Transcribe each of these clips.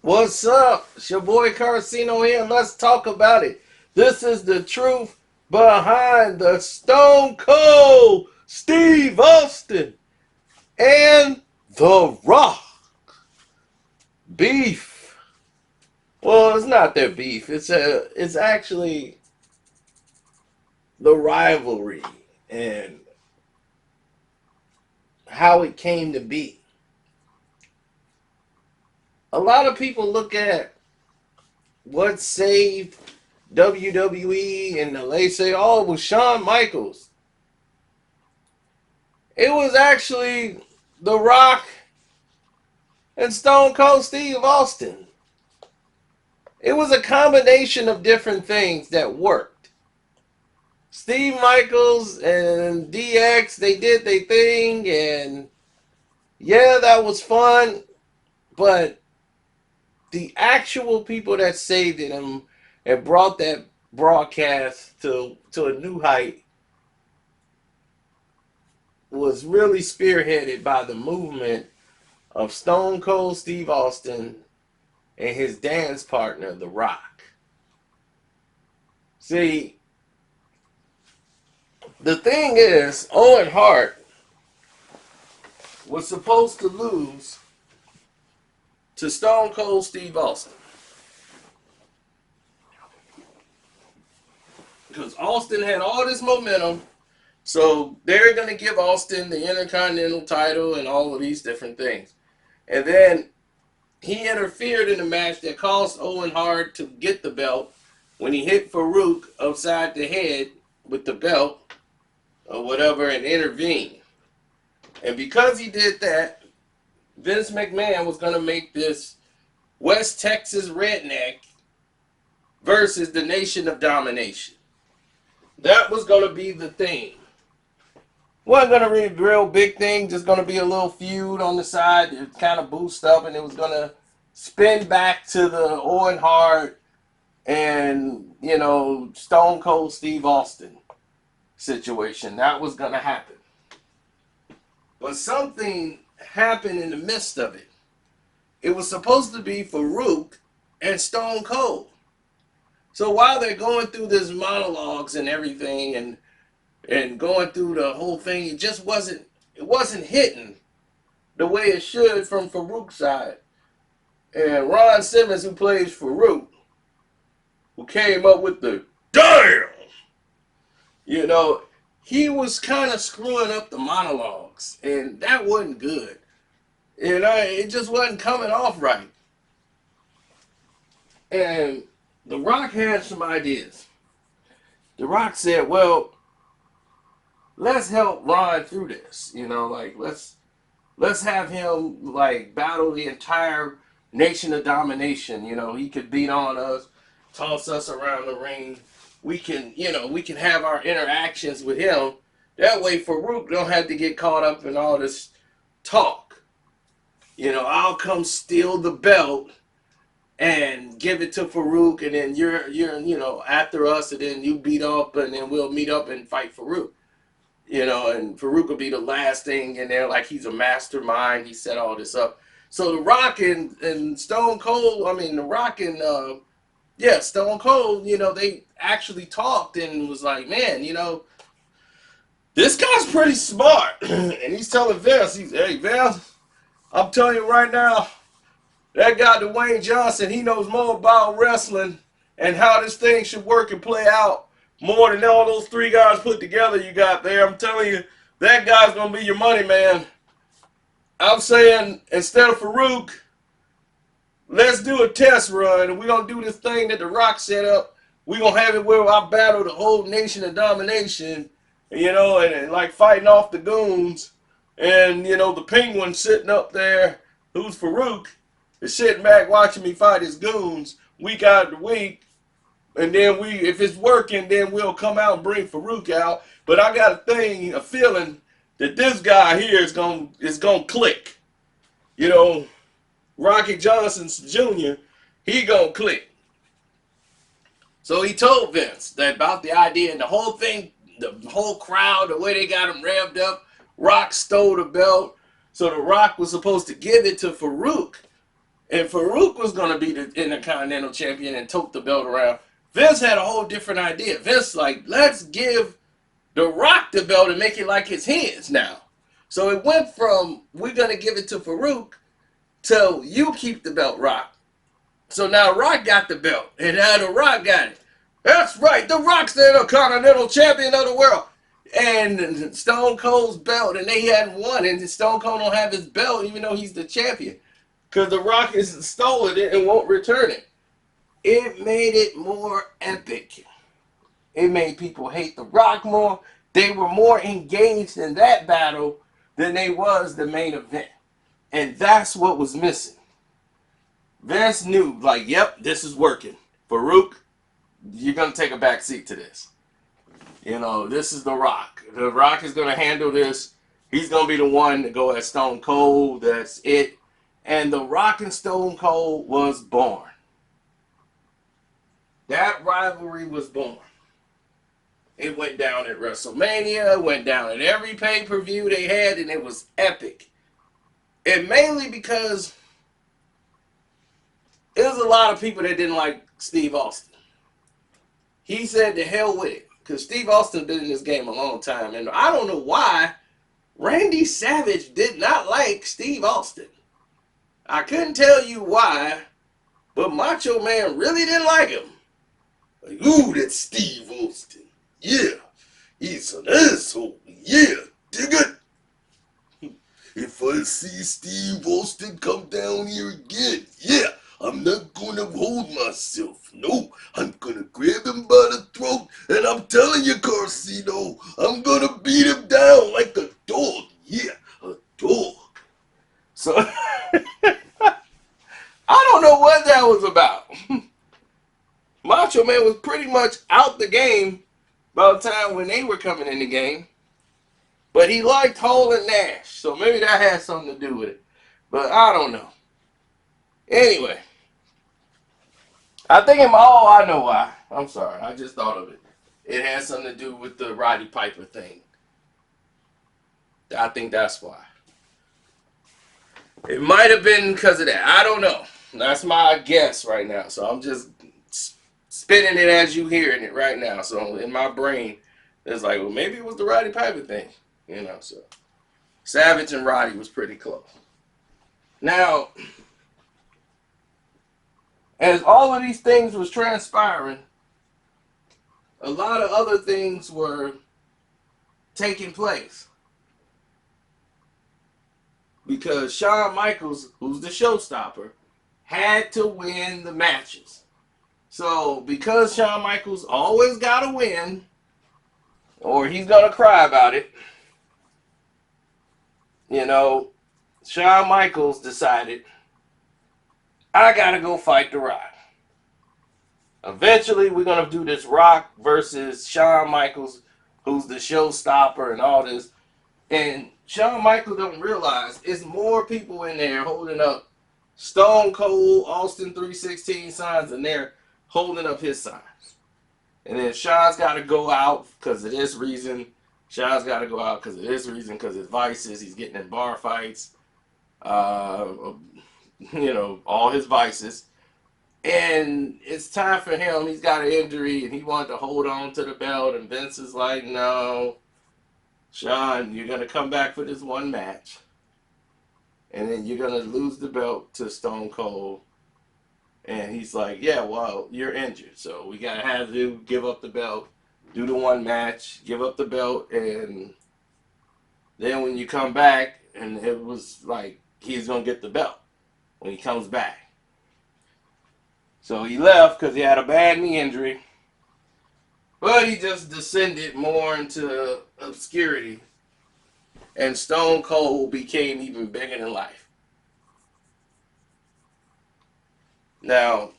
What's up? It's your boy Carcino here, and let's talk about it. This is the truth behind the Stone Cold Steve Austin and The Rock beef. Well, it's not their beef. It's actually the rivalry and how it came to be. A lot of people look at what saved WWE and they say, oh, it was Shawn Michaels. It was actually The Rock and Stone Cold Steve Austin. It was a combination of different things that worked. Steve Michaels and DX, they did their thing, and yeah, that was fun, but the actual people that saved it and brought that broadcast to a new height was really spearheaded by the movement of Stone Cold Steve Austin and his dance partner, The Rock. See, the thing is, Owen Hart was supposed to lose to Stone Cold Steve Austin. Because Austin had all this momentum, so they're going to give Austin the Intercontinental title and all of these different things. And then he interfered in a match that caused Owen Hart to get the belt when he hit Farouk upside the head with the belt or whatever and intervened. And because he did that, Vince McMahon was going to make this West Texas redneck versus the Nation of Domination. That was going to be the thing. Wasn't going to be a real big thing, just going to be a little feud on the side to kind of boost up, and it was going to spin back to the Owen Hart and, Stone Cold Steve Austin situation. That was going to happen. But something happened in the midst of it. It was supposed to be Farouk and Stone Cold. So while they're going through this monologues and everything and going through the whole thing, it wasn't hitting the way it should from Farouk's side. And Ron Simmons, who plays Farouk, who came up with the damn, he was kind of screwing up the monologues, and that wasn't good. It just wasn't coming off right. And The Rock had some ideas. The Rock said, well, let's help Ron through this. Let's have him battle the entire Nation of Domination. He could beat on us, toss us around the ring. We can have our interactions with him. That way Farouk don't have to get caught up in all this talk. I'll come steal the belt and give it to Farouk, and then you're after us, and then you beat up, and then we'll meet up and fight Farouk. And Farouk will be the last thing in there, like he's a mastermind. He set all this up. So The Rock and Stone Cold, The Rock and Stone Cold, they actually talked and was like, man, this guy's pretty smart. And he's telling Vince, hey, Vince, I'm telling you right now, that guy Dwayne Johnson, he knows more about wrestling and how this thing should work and play out more than all those three guys put together you got there. I'm telling you, that guy's going to be your money, man. I'm saying, instead of Farouk, let's do a test run, and we're going to do this thing that The Rock set up. We're going to have it where I battle the whole Nation of Domination, and like fighting off the goons. And, the Penguin sitting up there, who's Farouk, is sitting back watching me fight his goons week after week. And then if it's working, then we'll come out and bring Farouk out. But I got a feeling that this guy here is gonna click. Rocky Johnson Jr., he gonna click. So he told Vince that about the idea, and the whole thing, the whole crowd, the way they got him revved up. Rock stole the belt, so The Rock was supposed to give it to Farouk. and Farouk was going to be the Intercontinental Champion and tote the belt around. Vince had a whole different idea. Vince like, let's give The Rock the belt and make it like his hands now. So it went from we're going to give it to Farouk to you keep the belt, Rock. So now Rock got the belt, and now The Rock got it. That's right, The Rock's the Intercontinental Champion of the world. And Stone Cold's belt, and they hadn't won, and Stone Cold don't have his belt even though he's the champion. Because The Rock has stolen it and won't return it. It made it more epic. It made people hate The Rock more. They were more engaged in that battle than they was the main event. And that's what was missing. Vince knew, like, yep, this is working. Farouk, you're going to take a back seat to this. You know, this is The Rock. The Rock is going to handle this. He's going to be the one to go at Stone Cold. That's it. And The Rock and Stone Cold was born. That rivalry was born. It went down at WrestleMania, went down at every pay-per-view they had, and it was epic. And mainly because there was a lot of people that didn't like Steve Austin. He said to hell with it, because Steve Austin's been in this game a long time, and I don't know why Randy Savage did not like Steve Austin. I couldn't tell you why, but Macho Man really didn't like him. Like, ooh, that's Steve Austin. Yeah, he's an asshole. Yeah, dig it. If I see Steve Austin come down here again, yeah, I'm not going to hold myself. No, I'm going to grab him by the throat, and I'm telling you, Carcino, I'm going to beat him down like a dog. Yeah, a dog. So, I don't know what that was about. Macho Man was pretty much out the game by the time when they were coming in the game. But he liked Hall and Nash, so maybe that has something to do with it. But I don't know. Anyway, I think I know why. I'm sorry, I just thought of it. It has something to do with the Roddy Piper thing. I think that's why. It might have been because of that. I don't know. That's my guess right now. So I'm just spinning it as you hearing it right now. So in my brain, it's like, well, maybe it was the Roddy Piper thing. You know, so Savage and Roddy was pretty close. Now, as all of these things was transpiring, a lot of other things were taking place. Because Shawn Michaels, who's the showstopper, had to win the matches. So, because Shawn Michaels always got to win, or he's going to cry about it, you know, Shawn Michaels decided, I got to go fight The Rock. Eventually, we're going to do this Rock versus Shawn Michaels, who's the showstopper and all this. And Shawn Michaels don't realize it's more people in there holding up Stone Cold, Austin 316 signs, and they're holding up his signs. And then Shawn's got to go out because of this reason. Shawn's got to go out because of this reason, because his vices. He's getting in bar fights. You know, all his vices. And it's time for him. He's got an injury, and he wanted to hold on to the belt. And Vince is like, no, Shawn, you're going to come back for this one match. And then you're going to lose the belt to Stone Cold. And he's like, yeah, well, you're injured. So we got to have you give up the belt, do the one match, give up the belt. And then when you come back, and it was like he's going to get the belt when he comes back. So he left because he had a bad knee injury. But he just descended more into obscurity. And Stone Cold became even bigger than life. Now,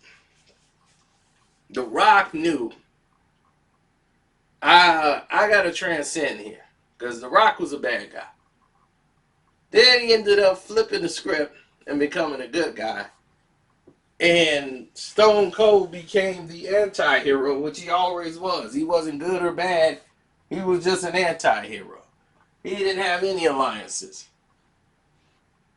The Rock knew, I got to transcend here. Because The Rock was a bad guy. Then he ended up flipping the script and becoming a good guy. And Stone Cold became the anti-hero, which he always was. He wasn't good or bad. He was just an anti-hero. He didn't have any alliances.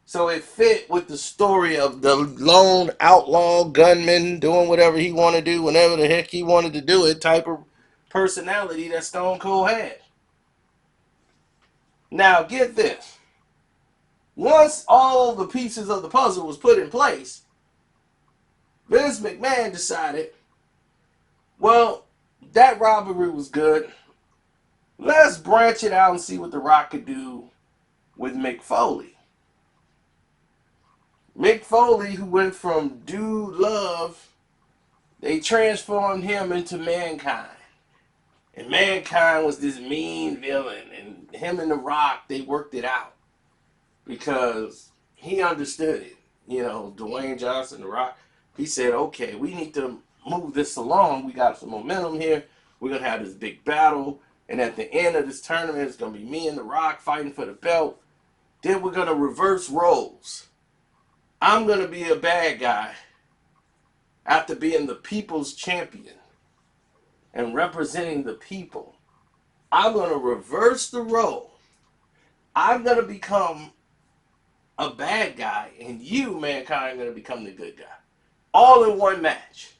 So it fit with the story of the lone outlaw gunman doing whatever he wanted to do, whenever the heck he wanted to do it, type of personality that Stone Cold had. Now, get this. Once all the pieces of the puzzle was put in place, Vince McMahon decided, well, that rivalry was good. Let's branch it out and see what The Rock could do with Mick Foley. Mick Foley, who went from Dude Love, they transformed him into Mankind. And Mankind was this mean villain. And him and The Rock, they worked it out. Because he understood it. You know, Dwayne Johnson, The Rock, he said, okay, we need to move this along. We got some momentum here. We're going to have this big battle. And at the end of this tournament, it's going to be me and The Rock fighting for the belt. Then we're going to reverse roles. I'm going to be a bad guy after being the people's champion and representing the people. I'm going to reverse the role. I'm going to become a bad guy, and you, Mankind, are going to become the good guy. All in one match.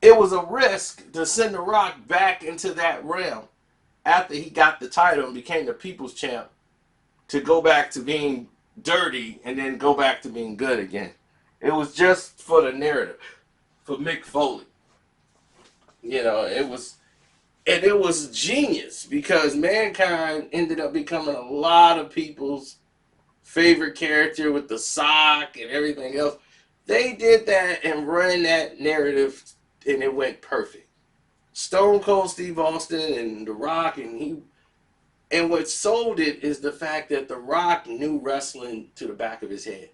It was a risk to send The Rock back into that realm after he got the title and became the people's champ, to go back to being dirty and then go back to being good again. It was just for the narrative, for Mick Foley. You know, it was genius, because Mankind ended up becoming a lot of people's favorite character with the sock and everything else. They did that and ran that narrative, and it went perfect. Stone Cold Steve Austin and The Rock, and what sold it is the fact that The Rock knew wrestling to the back of his head.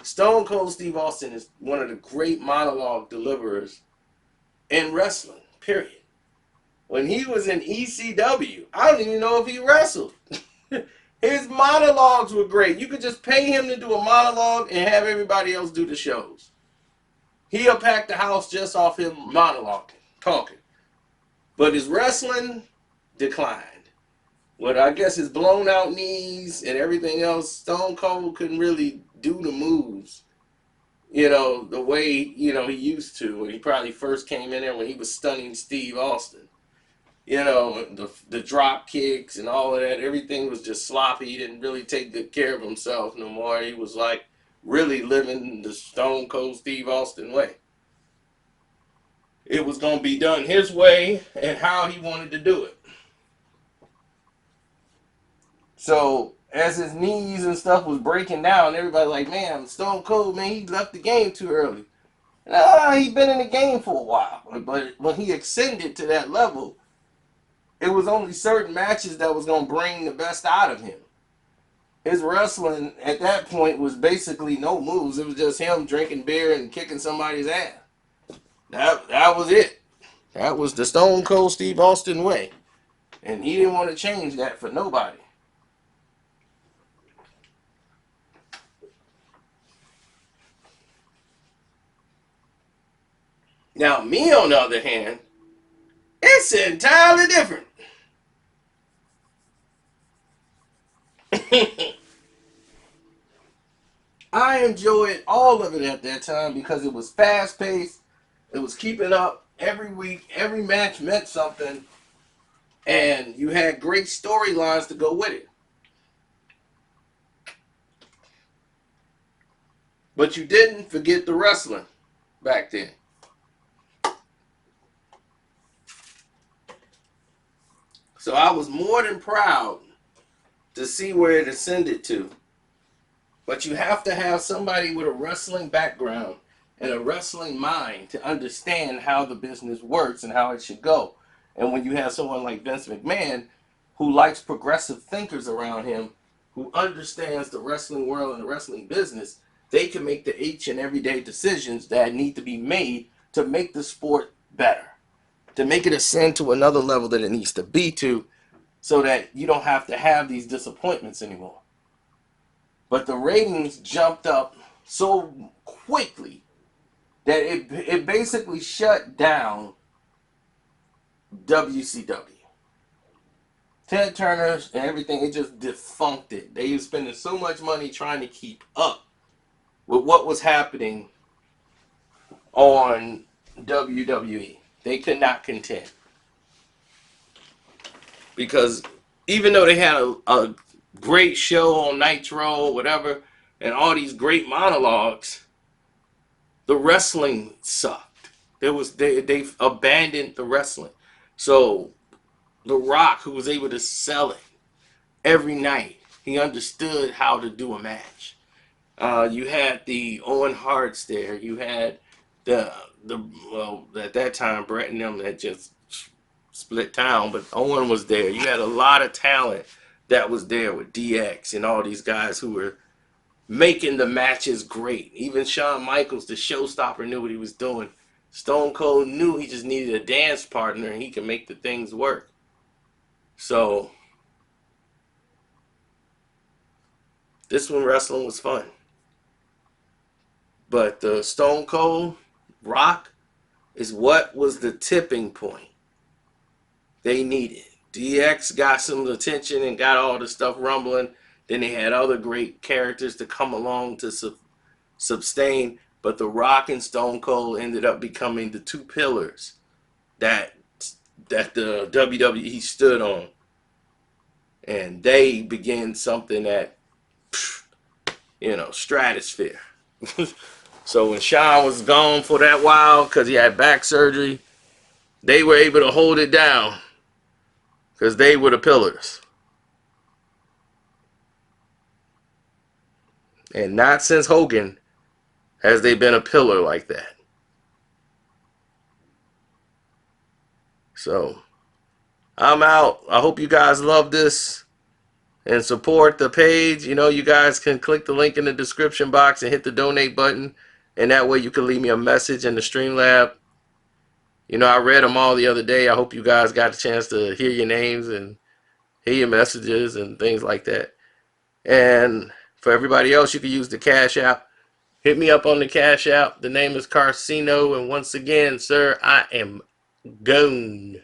Stone Cold Steve Austin is one of the great monologue deliverers in wrestling, period. When he was in ECW, I don't even know if he wrestled. His monologues were great. You could just pay him to do a monologue and have everybody else do the shows. He'll pack the house just off him monologuing, talking. But his wrestling declined. With, I guess, his blown out knees and everything else, Stone Cold couldn't really do the moves, you know, the way, you know, he used to when he probably first came in there when he was stunning Steve Austin. You know, the drop kicks and all of that, everything was just sloppy. He didn't really take good care of himself no more. He was like really living the Stone Cold Steve Austin way. It was going to be done his way and how he wanted to do it. So as his knees and stuff was breaking down, everybody like, man, Stone Cold, man, he left the game too early. He'd been in the game for a while. But when he ascended to that level, it was only certain matches that was going to bring the best out of him. His wrestling at that point was basically no moves. It was just him drinking beer and kicking somebody's ass. That was it. That was the Stone Cold Steve Austin way. And he didn't want to change that for nobody. Now, me, on the other hand, it's entirely different. I enjoyed all of it at that time because it was fast paced. It was keeping up every week. Every match meant something. And you had great storylines to go with it. But you didn't forget the wrestling back then. So I was more than proud to see where it ascended to. But you have to have somebody with a wrestling background and a wrestling mind to understand how the business works and how it should go. And when you have someone like Vince McMahon, who likes progressive thinkers around him, who understands the wrestling world and the wrestling business, they can make the each and everyday decisions that need to be made to make the sport better, to make it ascend to another level that it needs to be to, so that you don't have to have these disappointments anymore. But the ratings jumped up so quickly that it basically shut down WCW. Ted Turner and everything, it just defunct it. They were spending so much money trying to keep up with what was happening on WWE. They could not contend. Because even though they had a great show on Nitro, whatever, and all these great monologues, the wrestling sucked. They abandoned the wrestling. So The Rock, who was able to sell it every night, he understood how to do a match. You had the Owen Harts there. You had the well, at that time Brett and them had just split town, but Owen was there. You had a lot of talent that was there with DX and all these guys who were making the matches great. Even Shawn Michaels, the showstopper, knew what he was doing. Stone Cold knew he just needed a dance partner and he could make the things work. So this one wrestling was fun. But the Stone Cold Rock is what was the tipping point they needed. DX got some attention and got all the stuff rumbling. Then they had other great characters to come along to sustain. But The Rock and Stone Cold ended up becoming the two pillars that the WWE stood on. And they began something that, stratosphere. So when Shawn was gone for that while because he had back surgery, they were able to hold it down because they were the pillars. And not since Hogan has they been a pillar like that. So I'm out. I hope you guys love this and support the page. You guys can click the link in the description box and hit the donate button. And that way you can leave me a message in the Streamlab. I read them all the other day. I hope you guys got a chance to hear your names and hear your messages and things like that. And for everybody else, you can use the Cash App. Hit me up on the Cash App. The name is Carcino. And once again, sir, I am gone.